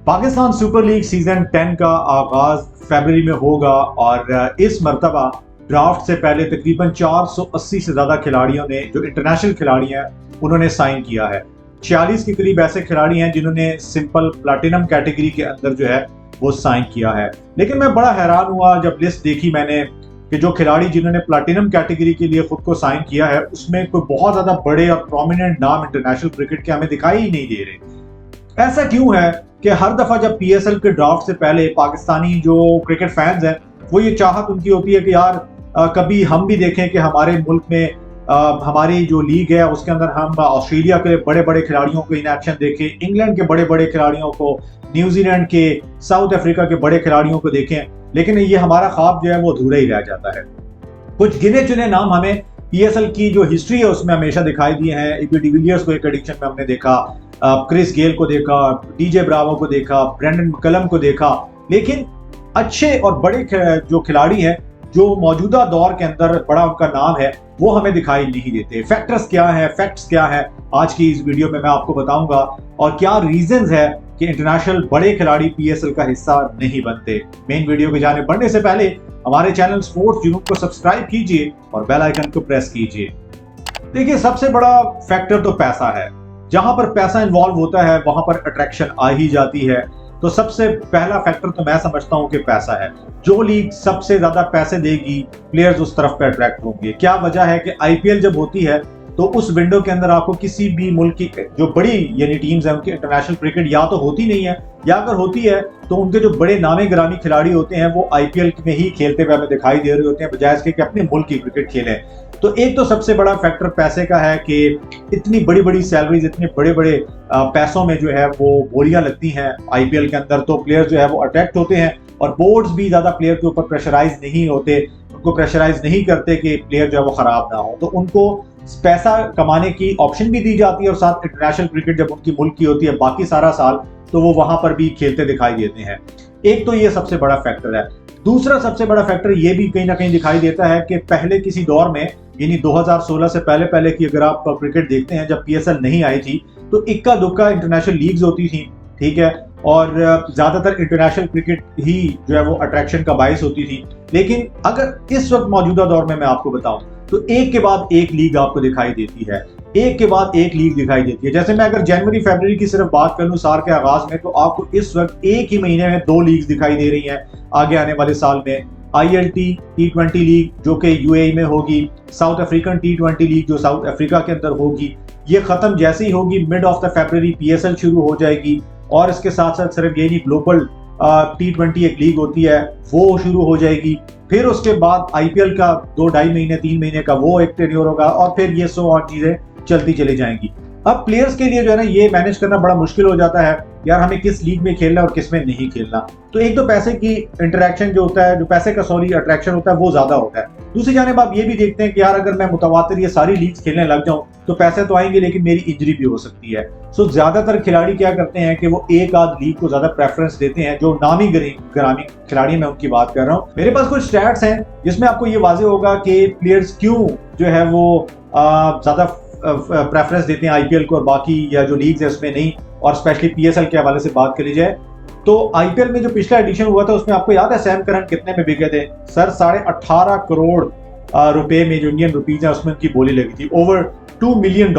Pakistan super league season 10 का आगाज फरवरी में होगा और इस मरतबा ड्राफ्ट से पहले तकरीबन 480 से ज्यादा खिलाड़ियों ने, जो इंटरनेशनल खिलाड़ी हैं, उन्होंने साइन किया है। 46 के करीब ऐसे खिलाड़ी हैं जिन्होंने सिंपल प्लैटिनम कैटेगरी के अंदर जो है वो साइन किया है। लेकिन मैं बड़ा हैरान हुआ जब लिस्ट देखी मैंने कि जो खिलाड़ी जिन्होंने प्लैटिनम कैटेगरी के लिए खुद को साइन किया है उसमें कोई बहुत ज्यादा बड़े और प्रोमिनेंट नाम इंटरनेशनल क्रिकेट के हमें दिखाई ही नहीं दे रहे। ऐसा क्यों है कि हर दफा जब पीएसएल के ड्राफ्ट से पहले पाकिस्तानी जो क्रिकेट फैंस हैं वो ये चाहत उनकी होती है कि यार कभी हम भी देखें कि हमारे मुल्क में हमारी जो लीग है उसके अंदर हम ऑस्ट्रेलिया के बड़े बड़े खिलाड़ियों को इन एक्शन देखें, इंग्लैंड के बड़े बड़े खिलाड़ियों को, न्यूजीलैंड के, साउथ अफ्रीका के बड़े खिलाड़ियों को देखें। लेकिन ये हमारा ख्वाब जो है वो अधूरा ही रह जाता है। कुछ गिने चुने नाम हमें पीएसएल की जो हिस्ट्री है उसमें हमेशा दिखाई दिए हैं। एबी डिविलियर्स को एक एडिक्शन में हमने देखा, क्रिस गेल को देखा, डीजे ब्रावो को देखा, ब्रेंडन मैकलम को देखा। लेकिन अच्छे और बड़े जो खिलाड़ी हैं जो मौजूदा दौर के अंदर बड़ा उनका नाम है वो हमें दिखाई नहीं देते। फैक्टर्स क्या है, फैक्ट्स क्या है, आज की इस वीडियो में मैं आपको बताऊंगा और क्या रीजंस है कि इंटरनेशनल बड़े खिलाड़ी पीएसएल का हिस्सा नहीं बनते। मेन वीडियो के जाने बढ़ने से पहले हमारे चैनल स्पोर्ट्स जुनून को सब्सक्राइब कीजिए और बेल आइकन को प्रेस कीजिए। देखिए, सबसे बड़ा फैक्टर तो पैसा है। जहां पर पैसा इन्वॉल्व होता है वहां पर अट्रैक्शन आ ही जाती है। तो सबसे पहला फैक्टर तो मैं समझता हूं कि पैसा है। जो लीग सबसे ज्यादा पैसे देगी प्लेयर्स उस तरफ पे अट्रैक्ट होंगे। क्या वजह है कि आईपीएल जब होती है तो उस विंडो के अंदर आपको किसी भी मुल्क की जो बड़ी यानी टीम्स हैं उनकी इंटरनेशनल क्रिकेट या तो होती नहीं है या अगर होती है तो उनके जो बड़े नामे ग्रामी खिलाड़ी होते हैं वो आईपीएल में ही खेलते हुए हमें दिखाई दे रहे होते हैं बजाय इसके कि अपने मुल्क की क्रिकेट खेलें। तो एक तो सबसे बड़ा फैक्टर पैसे का है कि इतनी बड़ी बड़ी सैलरीज, इतने बड़े बड़े पैसों में जो है वो बोलियां लगती हैं आईपीएल के अंदर, तो प्लेयर्स जो है वो अट्रैक्ट होते हैं और बोर्ड्स भी ज्यादा प्लेयर के ऊपर प्रेशराइज नहीं होते, उनको प्रेशराइज नहीं करते कि प्लेयर जो है वो खराब ना हो। तो उनको पैसा कमाने की ऑप्शन भी दी जाती है और साथ इंटरनेशनल क्रिकेट जब उनकी मुल्क की होती है बाकी सारा साल तो वो वहां पर भी खेलते दिखाई देते हैं। एक तो ये सबसे बड़ा फैक्टर है। दूसरा सबसे बड़ा फैक्टर ये भी कहीं ना कहीं दिखाई देता है कि पहले किसी दौर में यानी 2016 से पहले की अगर आप क्रिकेट देखते हैं जब पीएसएल नहीं आई थी तो इक्का दुक्का इंटरनेशनल लीग्स होती थी, ठीक है, और ज्यादातर इंटरनेशनल क्रिकेट ही जो है वो अट्रैक्शन का बायस होती थी। लेकिन अगर इस वक्त मौजूदा दौर में मैं आपको बताऊं तो एक के बाद एक लीग आपको दिखाई देती है, एक के बाद एक लीग दिखाई देती है। जैसे मैं अगर जनवरी फरवरी की सिर्फ बात कर लूं साल के आगाज में तो आपको इस वक्त एक ही महीने में 2 लीग्स दिखाई दे रही हैं। आगे आने वाले साल में ILT T20 लीग जो कि यूएई में होगी, साउथ अफ्रीकन T20 लीग जो साउथ अफ्रीका के अंदर होगी, ये खत्म जैसे ही होगी mid of the February PSL शुरू हो जाएगी। और इसके साथ साथ सिर्फ ये नहीं, ग्लोबल T20 एक लीग होती है वो शुरू हो जाएगी। फिर उसके बाद आईपीएल का 2-2.5 महीने 3 महीने का वो एक टेन्योर होगा और फिर ये 100 और चीजें चलती चली जाएंगी। अब प्लेयर्स के लिए जो है ना ये मैनेज करना बड़ा मुश्किल हो जाता है यार हमें किस लीग में खेलना और किस में नहीं खेलना। तो एक तो पैसे की इंटरेक्शन जो होता है, जो पैसे का अट्रैक्शन होता है वो ज्यादा होता है। दूसरी जानिब आप ये भी देखते हैं कि यार अगर मैं मुतवातिर ये सारी लीग्स खेलने लग जाऊं तो पैसे तो आएंगे लेकिन मेरी इंजरी भी हो सकती है। सो ज्यादातर खिलाड़ी क्या करते हैं कि वो एक आध लीग को ज्यादा प्रेफरेंस देते हैं। जो नामी ग्रामी खिलाड़ी मैं उनकी बात कर रहा हूँ। मेरे पास कुछ स्टैट्स हैं जिसमें आपको ये वाजे होगा कि प्लेयर्स क्यों जो है वो ज्यादा प्रेफरेंस देते हैं आईपीएल को और बाकी या जो लीग्स है उसमें नहीं। और स्पेशली पीएसएल के हवाले से बात करी जाए तो आईपीएल में जो पिछला एडिशन हुआ था उसमें आपको याद है सैम करन कितने में बिके थे सर? 18.5 करोड़ रुपए में जो इंडियन रुपीज है उसमें उनकी बोली लगी थी, ओवर $2 मिलियन।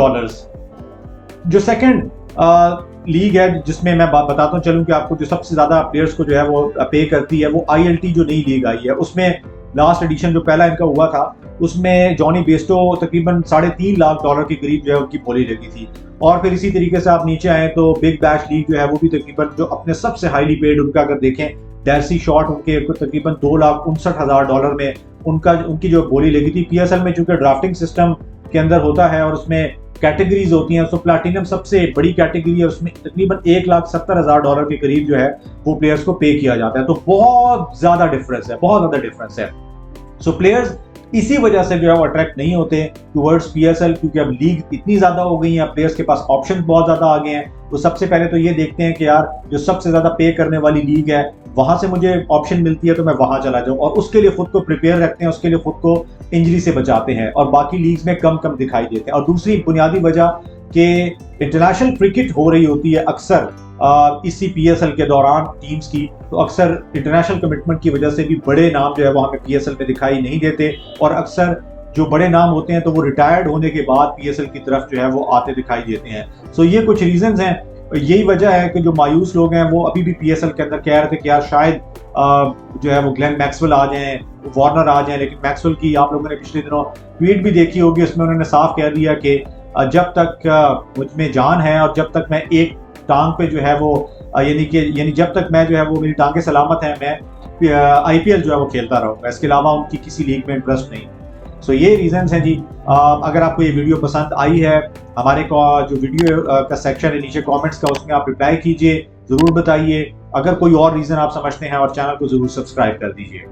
जो सेकंड लीग है जिसमें मैं बताता हूँ चलूं कि आपको जो सबसे ज्यादा प्लेयर्स को जो है वो पे करती है वो ILT जो नई लीग आई है। उसमें लास्ट एडिशन जो पहला इनका हुआ था उसमें जॉनी बेस्टो तकरीबन $3.5 लाख के करीब जो है उनकी बोली लगी थी। और फिर इसी तरीके से आप नीचे आए तो बिग बैश लीग जो है वो भी तकरीबन जो अपने सबसे हाईली पेड उनका अगर देखें डैर्सी शॉट उनके तकरीबन $2,59,000 में उनकी जो बोली लगी थी। पीएसएल में चूंकि ड्राफ्टिंग सिस्टम के अंदर होता है और उसमें कैटेगरीज होती हैं, तो प्लैटिनम सबसे बड़ी कैटेगरी है, उसमें तकरीबन $1,70,000 के करीब जो है वो प्लेयर्स को पे किया जाता है। तो बहुत ज्यादा डिफरेंस है, बहुत ज्यादा डिफरेंस है। सो प्लेयर्स इसी वजह से जो है वो अट्रैक्ट नहीं होते टुवर्ड्स पीएसएल क्योंकि अब लीग इतनी ज्यादा हो गई है, प्लेयर्स के पास ऑप्शन बहुत ज्यादा आ गए हैं। तो सबसे पहले तो ये देखते हैं कि यार जो सबसे ज्यादा पे करने वाली लीग है वहां से मुझे ऑप्शन मिलती है तो मैं वहां चला जाऊं, और उसके लिए खुद को प्रिपेयर रखते हैं, उसके लिए खुद को इंजरी से बचाते हैं, और बाकी लीग्स में कम कम दिखाई देते हैं। और दूसरी बुनियादी वजह कि इंटरनेशनल क्रिकेट हो रही होती है अक्सर इसी PSL के दौरान टीम्स की, तो अक्सर इंटरनेशनल कमिटमेंट की वजह से भी बड़े नाम जो है वो हमें PSL में दिखाई नहीं देते, और अक्सर जो बड़े नाम होते हैं तो वो रिटायर्ड होने के बाद PSL की तरफ जो है वो आते दिखाई देते हैं। सो ये कुछ रीजंस हैं, यही वजह है कि जो मायूस लोग हैं वो अभी भी PSL के अंदर कह रहे थे कि यार शायद जो है वो ग्लेन मैक्सवेल आ जाएं, वार्नर आ जाएं, लेकिन मैक्सवेल की आप लोगों ने पिछले दिनों ट्वीट भी देखी होगी, उसमें उन्होंने साफ कह दिया कि जब तक मुझ में जान है और जब तक मैं एक टांग पे जो है वो यानी जब तक मैं जो है वो मेरी टांगें सलामत हैं, मैं IPL जो है वो खेलता रहूँगा, इसके अलावा उनकी किसी लीग में इंटरेस्ट नहीं। सो ये रीजंस हैं जी। अगर आपको ये वीडियो पसंद आई है, हमारे जो वीडियो का सेक्शन है नीचे कमेंट्स का, उसमें आप रिप्लाई कीजिए, ज़रूर बताइए। अगर कोई और रीज़न आप समझते हैं और चैनल को ज़रूर सब्सक्राइब कर दीजिए।